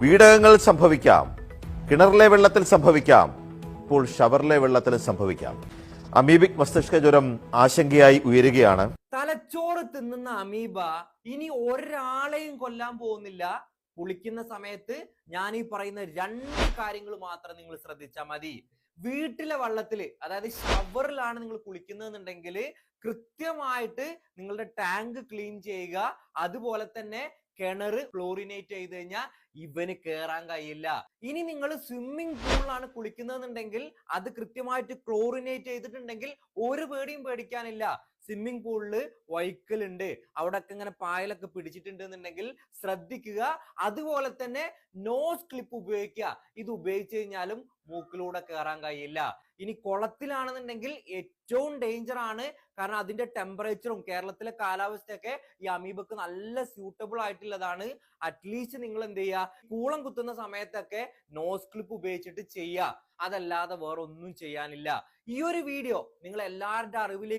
വീടകങ്ങളിൽ സംഭവിക്കാം, കിണറിലെ വെള്ളത്തിൽ സംഭവിക്കാം, ഇപ്പോൾ ഷവറിലെ വെള്ളത്തിൽ സംഭവിക്കാം. അമീബിക് മസ്തിഷ്ക ജ്വരം ആശങ്കയായി ഉയരുകയാണ്. തലച്ചോറ് തിന്നുന്ന അമീബ ഇനി ഒരാളെയും കൊല്ലാൻ പോകുന്നില്ല. കുളിക്കുന്ന സമയത്ത് ഞാൻ ഈ പറയുന്ന 2 കാര്യങ്ങൾ മാത്രം നിങ്ങൾ ശ്രദ്ധിച്ചാൽ മതി. വീട്ടിലെ വെള്ളത്തില്, അതായത് ഷവറിലാണ് നിങ്ങൾ കുളിക്കുന്നതെന്നുണ്ടെങ്കിൽ കൃത്യമായിട്ട് നിങ്ങളുടെ ടാങ്ക് ക്ലീൻ ചെയ്യുക. അതുപോലെ തന്നെ കിണറ് ക്ലോറിനേറ്റ് ചെയ്ത് കഴിഞ്ഞാൽ ഇവന് കേറാൻ കഴിയില്ല. ഇനി നിങ്ങൾ സ്വിമ്മിംഗ് പൂളിലാണ് കുളിക്കുന്നതെന്നുണ്ടെങ്കിൽ അത് കൃത്യമായിട്ട് ക്ലോറിനേറ്റ് ചെയ്തിട്ടുണ്ടെങ്കിൽ ഒരു പേടിയും പേടിക്കാനില്ല. സ്വിമ്മിംഗ് പൂളില് വൈക്കലുണ്ട്, അവിടെ ഒക്കെ ഇങ്ങനെ പായലൊക്കെ പിടിച്ചിട്ടുണ്ട് എന്നുണ്ടെങ്കിൽ ശ്രദ്ധിക്കുക. അതുപോലെ തന്നെ നോസ് ക്ലിപ്പ് ഉപയോഗിക്കുക. ഇത് ഉപയോഗിച്ച് കഴിഞ്ഞാലും മൂക്കിലൂടെ കയറാൻ കഴിയില്ല. ഇനി കുളത്തിലാണെന്നുണ്ടെങ്കിൽ ഏറ്റവും ഡേഞ്ചർ ആണ്. കാരണം അതിന്റെ ടെമ്പറേച്ചറും കേരളത്തിലെ കാലാവസ്ഥയൊക്കെ ഈ അമീബക്ക് നല്ല സ്യൂട്ടബിൾ ആയിട്ടുള്ളതാണ്. അറ്റ്ലീസ്റ്റ് നിങ്ങൾ എന്ത് ചെയ്യുക, കൂളം കുത്തുന്ന സമയത്തൊക്കെ നോസ് ക്ലിപ്പ് ഉപയോഗിച്ചിട്ട് ചെയ്യുക. അതല്ലാതെ വേറെ ഒന്നും ചെയ്യാനില്ല. ഈ ഒരു വീഡിയോ നിങ്ങൾ എല്ലാവരുടെ അറിവിലേക്ക്